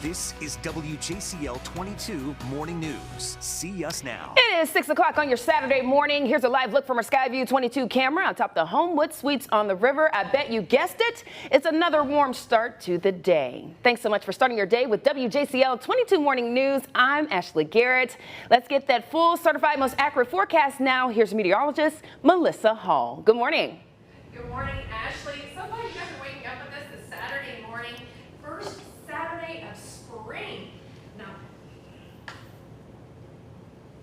This is WJCL 22 Morning News. See us now. It is 6 o'clock on your Saturday morning. Here's a live look from our Skyview 22 camera on top of the Homewood Suites on the river. I bet you guessed it. It's another warm start to the day. Thanks so much for starting your day with WJCL 22 Morning News. I'm Ashley Garrett. Let's get that full certified most accurate forecast now. Here's meteorologist Melissa Hall. Good morning. Good morning, Ashley. So glad you guys are waking up with us this Saturday morning. First Saturday of spring. Now,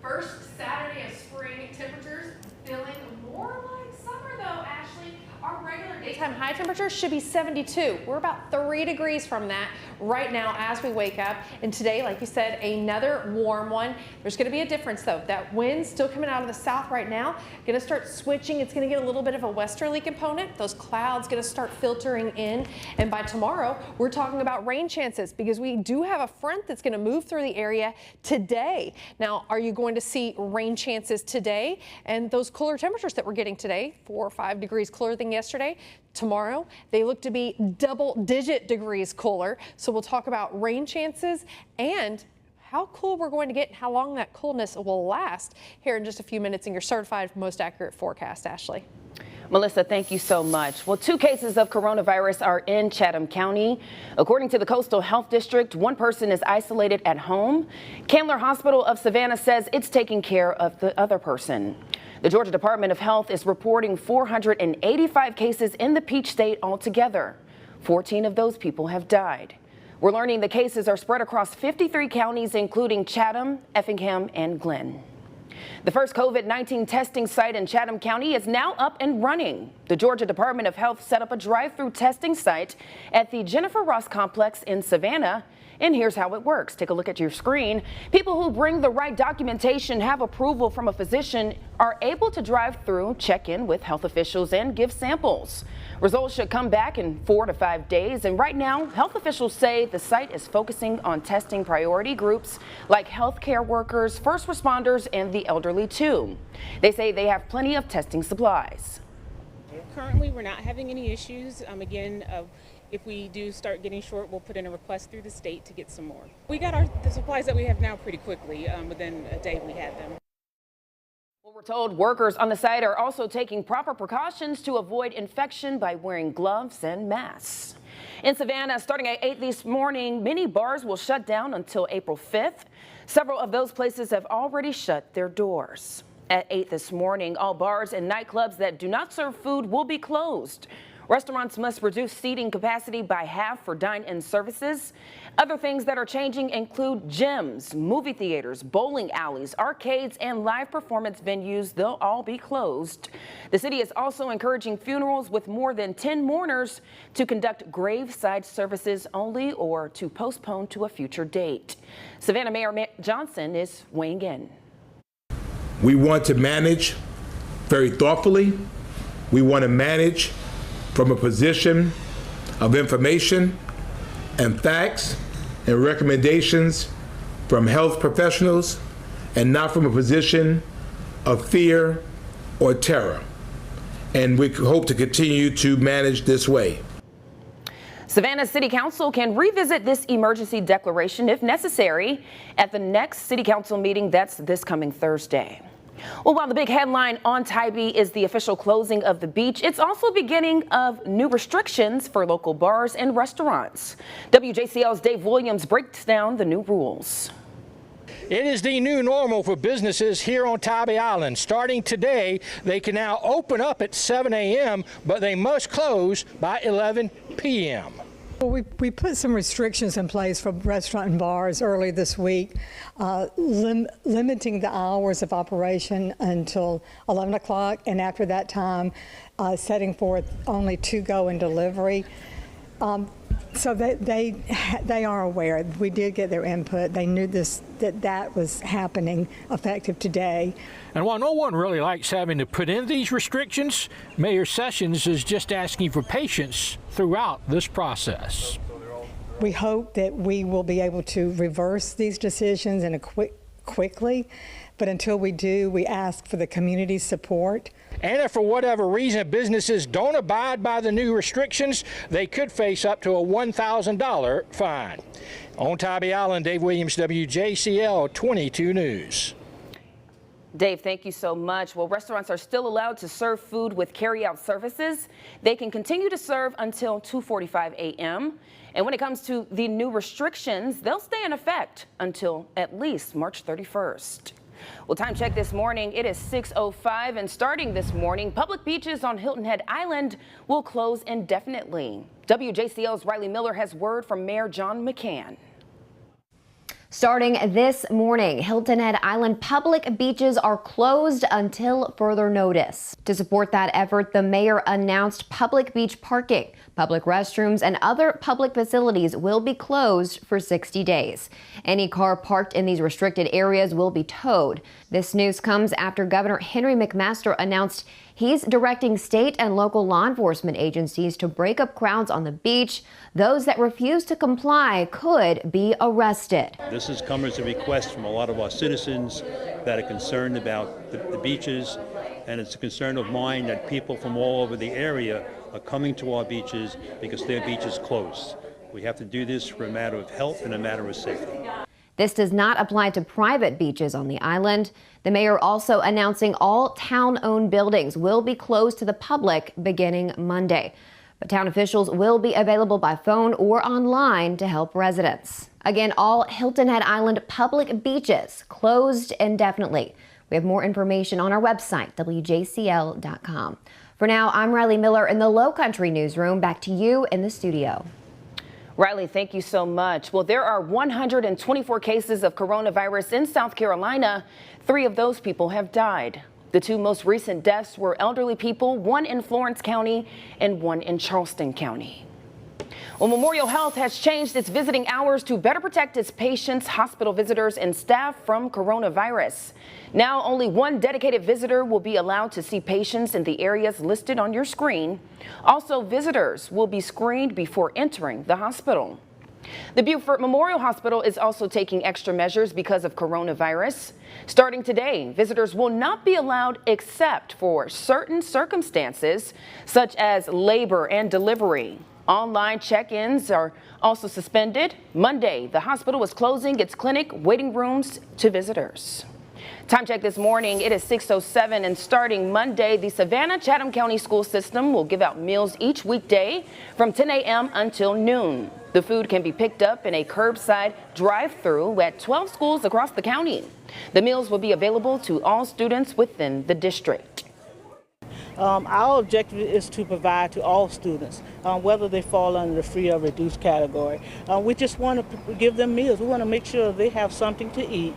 first Saturday of spring, temperatures feeling more like summer though, Ashley. Our regular daytime high temperature should be 72. We're about 3 degrees from that right now as we wake up. And today, like you said, another warm one. There's going to be a difference though. That wind still coming out of the south right now, going to start switching. It's going to get a little bit of a westerly component. Those clouds going to start filtering in. And by tomorrow, we're talking about rain chances because we do have a front that's going to move through the area today. Now, are you going to see rain chances today? And those cooler temperatures that we're getting today, 4 or 5 degrees cooler than yesterday. Tomorrow, they look to be double-digit degrees cooler. So we'll talk about rain chances and how cool we're going to get and how long that coolness will last here in just a few minutes in your certified most accurate forecast, Ashley. Melissa, thank you so much. Well, 2 cases of coronavirus are in Chatham County. According to the Coastal Health District, 1 person is isolated at home. Candler Hospital of Savannah says it's taking care of the other person. The Georgia Department of Health is reporting 485 cases in the Peach State altogether. 14 of those people have died. We're learning the cases are spread across 53 counties, including Chatham, Effingham, and Glenn. The first COVID-19 testing site in Chatham County is now up and running. The Georgia Department of Health set up a drive-through testing site at the Jennifer Ross Complex in Savannah. And here's how it works. Take a look at your screen. People who bring the right documentation, have approval from a physician, are able to drive through, check in with health officials, and give samples. Results should come back in 4 to 5 days. And right now, health officials say the site is focusing on testing priority groups like healthcare workers, first responders, and the elderly too. They say they have plenty of testing supplies. Currently, we're not having any issues. If we do start getting short, we'll put in a request through the state to get some more. We got the supplies that we have now pretty quickly. Within a day we had them. Well, we're told workers on the site are also taking proper precautions to avoid infection by wearing gloves and masks. In Savannah, starting at 8 this morning, many bars will shut down until April 5th. Several of those places have already shut their doors. At 8 this morning, all bars and nightclubs that do not serve food will be closed. Restaurants must reduce seating capacity by half for dine-in services. Other things that are changing include gyms, movie theaters, bowling alleys, arcades, and live performance venues. They'll all be closed. The city is also encouraging funerals with more than 10 mourners to conduct graveside services only or to postpone to a future date. Savannah Mayor Johnson is weighing in. We want to manage very thoughtfully. We want to manage from a position of information and facts and recommendations from health professionals and not from a position of fear or terror. And we hope to continue to manage this way. Savannah City Council can revisit this emergency declaration if necessary at the next City Council meeting. That's this coming Thursday. Well, while the big headline on Tybee is the official closing of the beach, it's also beginning of new restrictions for local bars and restaurants. WJCL's Dave Williams breaks down the new rules. It is the new normal for businesses here on Tybee Island. Starting today, they can now open up at 7 a.m., but they must close by 11 p.m. Well, we put some restrictions in place for restaurant and bars early this week, limiting the hours of operation until 11 o'clock, and after that time, setting forth only to-go and delivery. So they are aware. We did get their input. They knew that was happening effective today. And while no one really likes having to put in these restrictions, Mayor Sessions is just asking for patience throughout this process. We hope that we will be able to reverse these decisions in quickly, But until we do, we ask for the community support. And if for whatever reason businesses don't abide by the new restrictions, they could face up to a $1,000 fine. On Tybee Island, Dave Williams, WJCL 22 News. Dave, thank you so much. Well, restaurants are still allowed to serve food with carry-out services. They can continue to serve until 2:45 a.m. And when it comes to the new restrictions, they'll stay in effect until at least March 31st. Well, time check this morning, it is 6:05, and starting this morning, public beaches on Hilton Head Island will close indefinitely. WJCL's Riley Miller has word from Mayor John McCann. Starting this morning, Hilton Head Island public beaches are closed until further notice. To support that effort, the mayor announced public beach parking, public restrooms, and other public facilities will be closed for 60 days. Any car parked in these restricted areas will be towed. This news comes after Governor Henry McMaster announced he's directing state and local law enforcement agencies to break up crowds on the beach. Those that refuse to comply could be arrested. This has come as a request from a lot of our citizens that are concerned about the beaches, and it's a concern of mine that people from all over the area are coming to our beaches because their beach is closed. We have to do this for a matter of health and a matter of safety. This does not apply to private beaches on the island. The mayor also announcing all town-owned buildings will be closed to the public beginning Monday. But town officials will be available by phone or online to help residents. Again, all Hilton Head Island public beaches closed indefinitely. We have more information on our website, WJCL.com. For now, I'm Riley Miller in the Low Country Newsroom. Back to you in the studio. Riley, thank you so much. Well, there are 124 cases of coronavirus in South Carolina. 3 of those people have died. The 2 most recent deaths were elderly people, 1 in Florence County and 1 in Charleston County. Well, Memorial Health has changed its visiting hours to better protect its patients, hospital visitors, and staff from coronavirus. Now, only 1 dedicated visitor will be allowed to see patients in the areas listed on your screen. Also, visitors will be screened before entering the hospital. The Beaufort Memorial Hospital is also taking extra measures because of coronavirus. Starting today, visitors will not be allowed except for certain circumstances, such as labor and delivery. Online check-ins are also suspended. Monday, the hospital is closing its clinic waiting rooms to visitors. Time check this morning, it is 6:07, and starting Monday, the Savannah-Chatham County School System will give out meals each weekday from 10 a.m. until noon. The food can be picked up in a curbside drive-through at 12 schools across the county. The meals will be available to all students within the district. Our objective is to provide to all students, whether they fall under the free or reduced category. We just want to give them meals. We want to make sure they have something to eat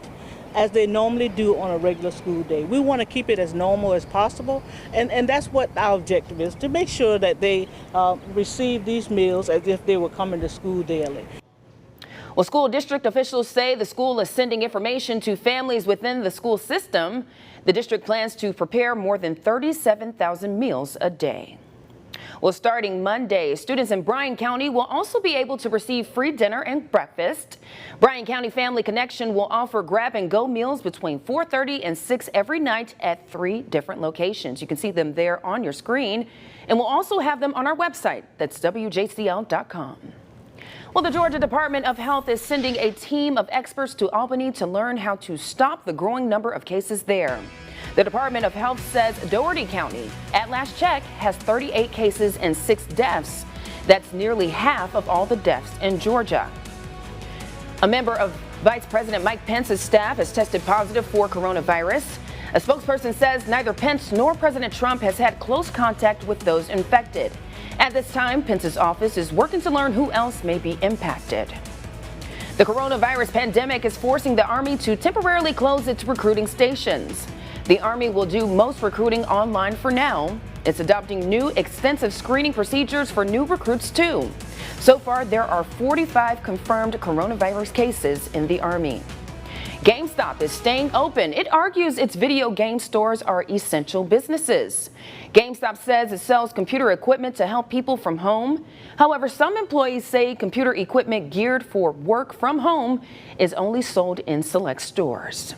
as they normally do on a regular school day. We want to keep it as normal as possible, and that's what our objective is, to make sure that they receive these meals as if they were coming to school daily. Well, school district officials say the school is sending information to families within the school system. The district plans to prepare more than 37,000 meals a day. Well, starting Monday, students in Bryan County will also be able to receive free dinner and breakfast. Bryan County Family Connection will offer grab-and-go meals between 4:30 and 6 every night at 3 different locations. You can see them there on your screen, and we'll also have them on our website. That's WJCL.com. Well, the Georgia Department of Health is sending a team of experts to Albany to learn how to stop the growing number of cases there. The Department of Health says Dougherty County, at last check, has 38 cases and 6 deaths. That's nearly half of all the deaths in Georgia. A member of Vice President Mike Pence's staff has tested positive for coronavirus. A spokesperson says neither Pence nor President Trump has had close contact with those infected. At this time, Pence's office is working to learn who else may be impacted. The coronavirus pandemic is forcing the Army to temporarily close its recruiting stations. The Army will do most recruiting online for now. It's adopting new extensive screening procedures for new recruits too. So far, there are 45 confirmed coronavirus cases in the Army. GameStop is staying open. It argues its video game stores are essential businesses. GameStop says it sells computer equipment to help people from home. However, some employees say computer equipment geared for work from home is only sold in select stores.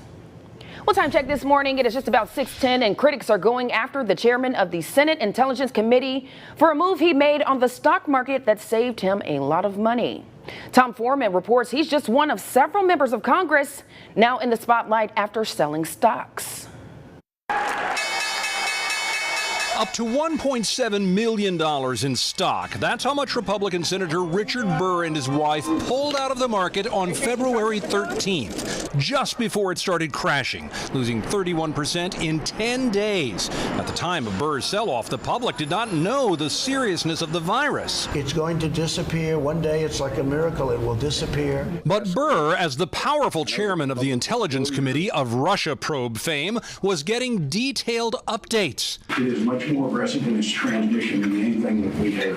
Well, time check this morning. It is just about 6:10, and critics are going after the chairman of the Senate Intelligence Committee for a move he made on the stock market that saved him a lot of money. Tom Foreman reports he's just one of several members of Congress now in the spotlight after selling stocks. Up to $1.7 million in stock. That's how much Republican Senator Richard Burr and his wife pulled out of the market on February 13th, just before it started crashing, losing 31% in 10 days. At the time of Burr's sell-off, the public did not know the seriousness of the virus. It's going to disappear. One day, it's like a miracle. It will disappear. But Burr, as the powerful chairman of the Intelligence Committee of Russia probe fame, was getting detailed updates. It is much more aggressive in its transmission than anything that we have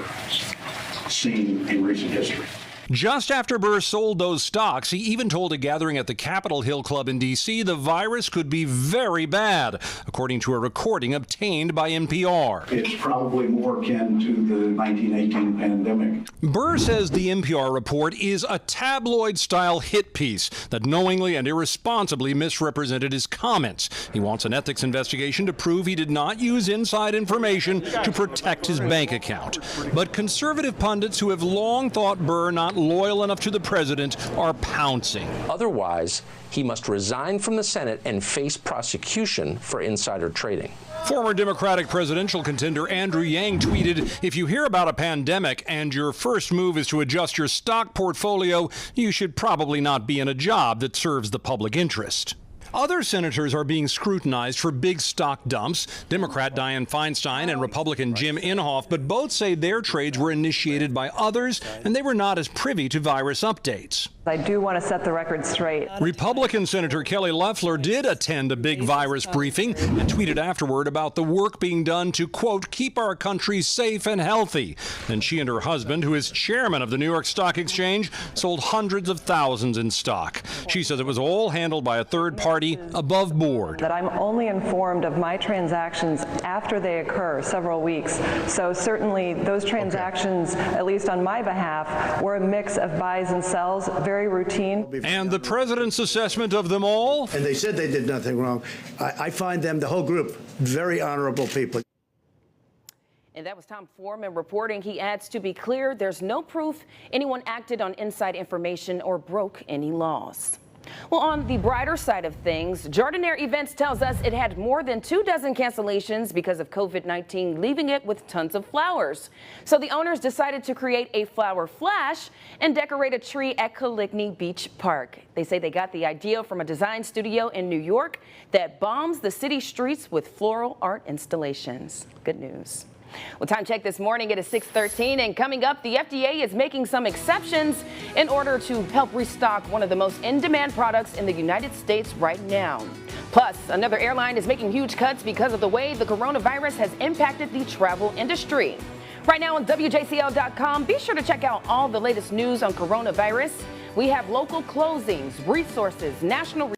seen in recent history. Just after Burr sold those stocks, he even told a gathering at the Capitol Hill Club in D.C. the virus could be very bad, according to a recording obtained by NPR. It's probably more akin to the 1918 pandemic. Burr says the NPR report is a tabloid-style hit piece that knowingly and irresponsibly misrepresented his comments. He wants an ethics investigation to prove he did not use inside information to protect his bank account. But conservative pundits who have long thought Burr not loyal enough to the president are pouncing. Otherwise, he must resign from the Senate and face prosecution for insider trading. Former Democratic presidential contender Andrew Yang tweeted, "If you hear about a pandemic and your first move is to adjust your stock portfolio, you should probably not be in a job that serves the public interest." Other senators are being scrutinized for big stock dumps, Democrat Dianne Feinstein and Republican Jim Inhofe, but both say their trades were initiated by others and they were not as privy to virus updates. I do want to set the record straight. Republican Senator Kelly Loeffler did attend a big virus briefing and tweeted afterward about the work being done to, quote, keep our country safe and healthy. Then she and her husband, who is chairman of the New York Stock Exchange, sold hundreds of thousands in stock. She says it was all handled by a third party above board. That I'm only informed of my transactions after they occur several weeks. So certainly those transactions, at least on my behalf, were a mix of buys and sells, very routine. And the president's assessment of them all? And they said they did nothing wrong. I find them, the whole group, very honorable people. And that was Tom Foreman reporting. He adds, to be clear, there's no proof anyone acted on inside information or broke any laws. Well, on the brighter side of things, Jardiniere Events tells us it had more than 24 cancellations because of COVID-19, leaving it with tons of flowers. So the owners decided to create a flower flash and decorate a tree at Coligny Beach Park. They say they got the idea from a design studio in New York that bombs the city streets with floral art installations. Good news. Well, time check this morning, it is 6:13, and coming up, the FDA is making some exceptions in order to help restock one of the most in-demand products in the United States right now. Plus, another airline is making huge cuts because of the way the coronavirus has impacted the travel industry. Right now on WJCL.com, be sure to check out all the latest news on coronavirus. We have local closings, resources, national